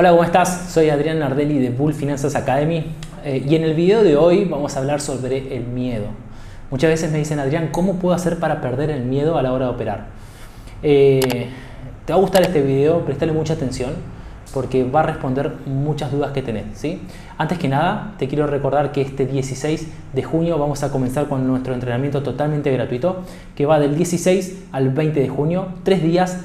Hola, ¿cómo estás? Soy Adrián Nardelli de Bull Finanzas Academy y en el video de hoy vamos a hablar sobre el miedo. Muchas veces me dicen, Adrián, ¿cómo puedo hacer para perder el miedo a la hora de operar? Te va a gustar este video, prestale mucha atención porque va a responder muchas dudas que tenés, ¿sí? Antes que nada, te quiero recordar que este 16 de junio vamos a comenzar con nuestro entrenamiento totalmente gratuito que va del 16 al 20 de junio, 3 días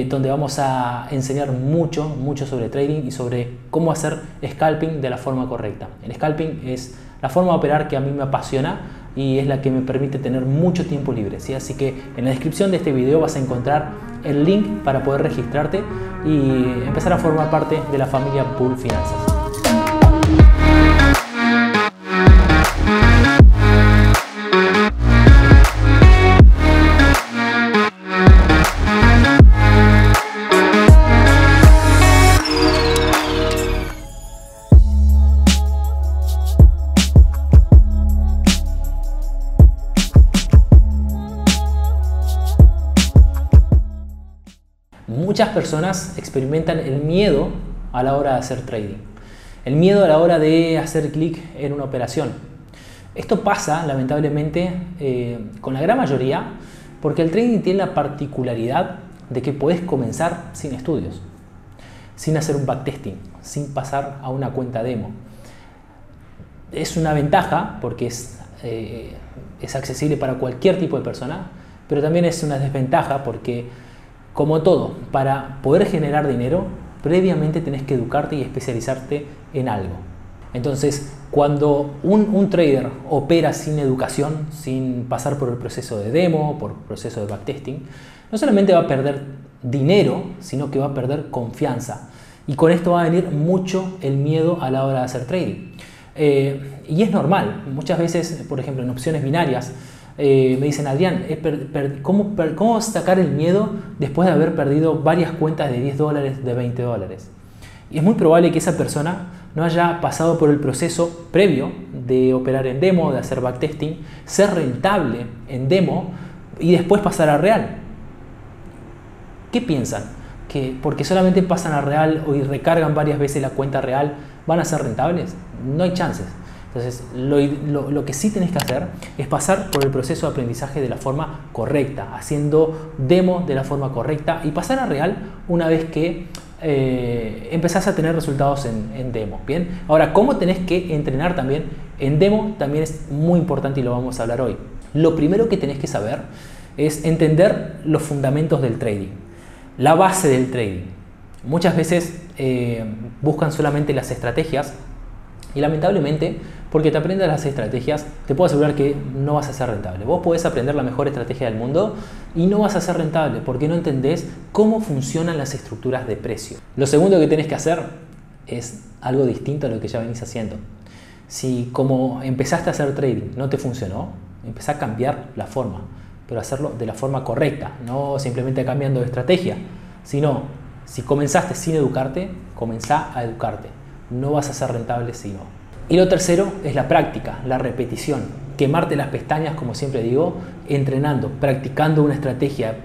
donde vamos a enseñar mucho sobre trading y sobre cómo hacer scalping de la forma correcta. El scalping es la forma de operar que a mí me apasiona y es la que me permite tener mucho tiempo libre, ¿sí? Así que en la descripción de este video vas a encontrar el link para poder registrarte y empezar a formar parte de la familia Bull Finanzas. Muchas personas experimentan el miedo a la hora de hacer trading, el miedo a la hora de hacer clic en una operación. Esto pasa lamentablemente con la gran mayoría porque el trading tiene la particularidad de que podés comenzar sin estudios, sin hacer un backtesting, sin pasar a una cuenta demo. Es una ventaja porque es accesible para cualquier tipo de persona, pero también es una desventaja porque, como todo, para poder generar dinero, previamente tenés que educarte y especializarte en algo. Entonces, cuando un trader opera sin educación, sin pasar por el proceso de demo, por el proceso de backtesting, no solamente va a perder dinero, sino que va a perder confianza. Y con esto va a venir mucho el miedo a la hora de hacer trading. Y es normal. Muchas veces, por ejemplo, en opciones binarias, me dicen, Adrián, ¿cómo sacar el miedo después de haber perdido varias cuentas de $10, de $20? Y es muy probable que esa persona no haya pasado por el proceso previo de operar en demo, de hacer backtesting, ser rentable en demo y después pasar a real. ¿Qué piensan? ¿Que porque solamente pasan a real y recargan varias veces la cuenta real van a ser rentables? No hay chances. Entonces, lo que sí tenés que hacer es pasar por el proceso de aprendizaje de la forma correcta, haciendo demo de la forma correcta y pasar a real una vez que empezás a tener resultados en demo. Bien, ahora, ¿cómo tenés que entrenar también en demo? También es muy importante y lo vamos a hablar hoy. Lo primero que tenés que saber es entender los fundamentos del trading, la base del trading. Muchas veces buscan solamente las estrategias y lamentablemente, porque te aprendas las estrategias, te puedo asegurar que no vas a ser rentable. Vos podés aprender la mejor estrategia del mundo y no vas a ser rentable porque no entendés cómo funcionan las estructuras de precio. Lo segundo que tenés que hacer es algo distinto a lo que ya venís haciendo. Si como empezaste a hacer trading no te funcionó, empezá a cambiar la forma, pero hacerlo de la forma correcta, no simplemente cambiando de estrategia, sino si comenzaste sin educarte, comenzá a educarte. No vas a ser rentable si no. Y lo tercero es la práctica, la repetición. Quemarte las pestañas, como siempre digo, entrenando, practicando una estrategia,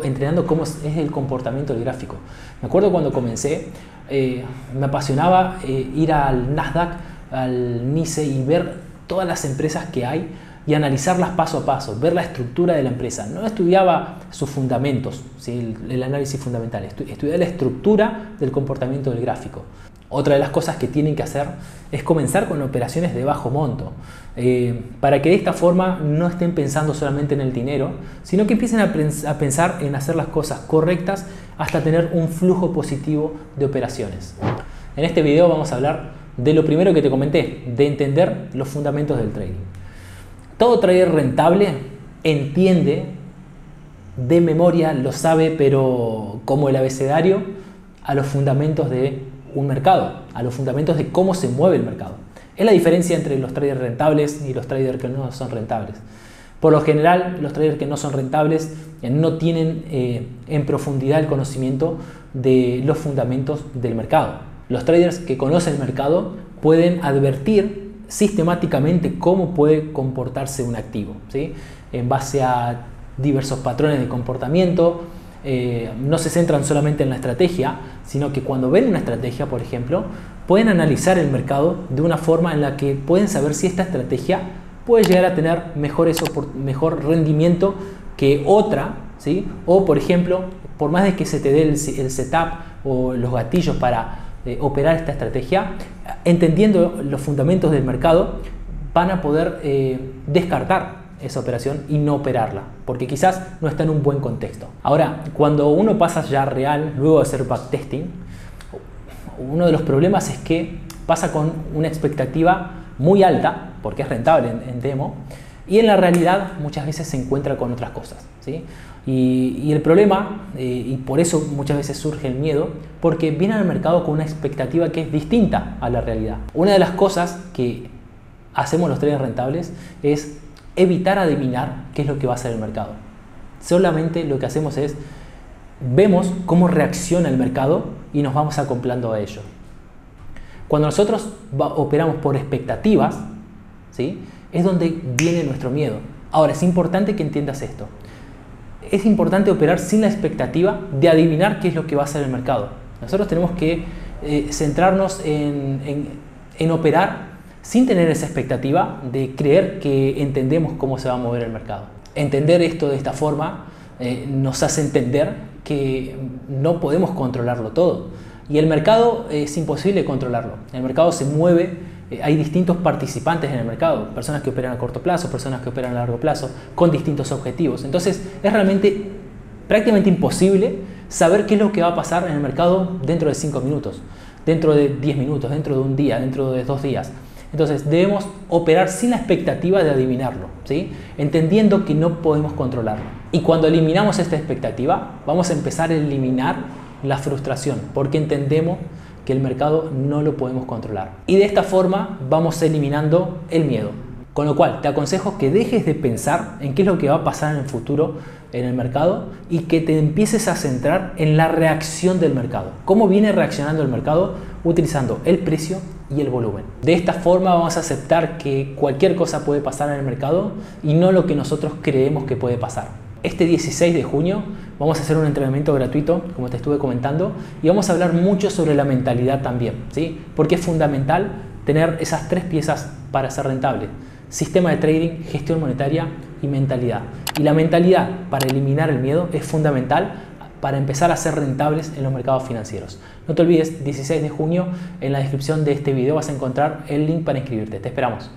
entrenando cómo es el comportamiento del gráfico. Me acuerdo cuando comencé, me apasionaba ir al Nasdaq, al NYSE y ver todas las empresas que hay y analizarlas paso a paso, ver la estructura de la empresa. No estudiaba sus fundamentos, ¿sí? el análisis fundamental, estudiaba la estructura del comportamiento del gráfico. Otra de las cosas que tienen que hacer es comenzar con operaciones de bajo monto, para que de esta forma no estén pensando solamente en el dinero, sino que empiecen a pensar en hacer las cosas correctas hasta tener un flujo positivo de operaciones. En este video vamos a hablar de lo primero que te comenté, de entender los fundamentos del trading. Todo trader rentable entiende de memoria, lo sabe, pero como el abecedario, a los fundamentos de un mercado, a los fundamentos de cómo se mueve el mercado. Es la diferencia entre los traders rentables y los traders que no son rentables. Por lo general, los traders que no son rentables no tienen en profundidad el conocimiento de los fundamentos del mercado. Los traders que conocen el mercado pueden advertir sistemáticamente cómo puede comportarse un activo, ¿sí? En base a diversos patrones de comportamiento, no se centran solamente en la estrategia, sino que cuando ven una estrategia, por ejemplo, pueden analizar el mercado de una forma en la que pueden saber si esta estrategia puede llegar a tener mejor rendimiento que otra, ¿sí? O, por ejemplo, por más de que se te dé el setup o los gatillos para operar esta estrategia, entendiendo los fundamentos del mercado, van a poder descartar esa operación y no operarla, porque quizás no está en un buen contexto. Ahora, cuando uno pasa ya real, luego de hacer backtesting, uno de los problemas es que pasa con una expectativa muy alta, porque es rentable en demo, y en la realidad muchas veces se encuentra con otras cosas, ¿sí? Y el problema, y por eso muchas veces surge el miedo, porque viene al mercado con una expectativa que es distinta a la realidad. Una de las cosas que hacemos los traders rentables es evitar adivinar qué es lo que va a hacer el mercado. Solamente lo que hacemos es vemos cómo reacciona el mercado y nos vamos acoplando a ello. Cuando nosotros operamos por expectativas, ¿sí?, es donde viene nuestro miedo. Ahora, es importante que entiendas esto. Es importante operar sin la expectativa de adivinar qué es lo que va a hacer el mercado. Nosotros tenemos que centrarnos en operar sin tener esa expectativa de creer que entendemos cómo se va a mover el mercado. Entender esto de esta forma nos hace entender que no podemos controlarlo todo. Y el mercado es imposible controlarlo. El mercado se mueve, hay distintos participantes en el mercado, personas que operan a corto plazo, personas que operan a largo plazo, con distintos objetivos. Entonces es realmente prácticamente imposible saber qué es lo que va a pasar en el mercado dentro de 5 minutos, dentro de 10 minutos, dentro de un día, dentro de 2 días. Entonces debemos operar sin la expectativa de adivinarlo, ¿sí?, entendiendo que no podemos controlarlo. Y cuando eliminamos esta expectativa, vamos a empezar a eliminar la frustración, porque entendemos que el mercado no lo podemos controlar. Y de esta forma vamos eliminando el miedo. Con lo cual te aconsejo que dejes de pensar en qué es lo que va a pasar en el futuro en el mercado y que te empieces a centrar en la reacción del mercado. Cómo viene reaccionando el mercado utilizando el precio y el volumen. De esta forma vamos a aceptar que cualquier cosa puede pasar en el mercado y no lo que nosotros creemos que puede pasar. Este 16 de junio vamos a hacer un entrenamiento gratuito, como te estuve comentando, y vamos a hablar mucho sobre la mentalidad también, ¿sí?, porque es fundamental tener esas 3 piezas para ser rentable: sistema de trading, gestión monetaria y mentalidad. Y la mentalidad para eliminar el miedo es fundamental para empezar a ser rentables en los mercados financieros. No te olvides, 16 de junio, en la descripción de este video vas a encontrar el link para inscribirte. Te esperamos.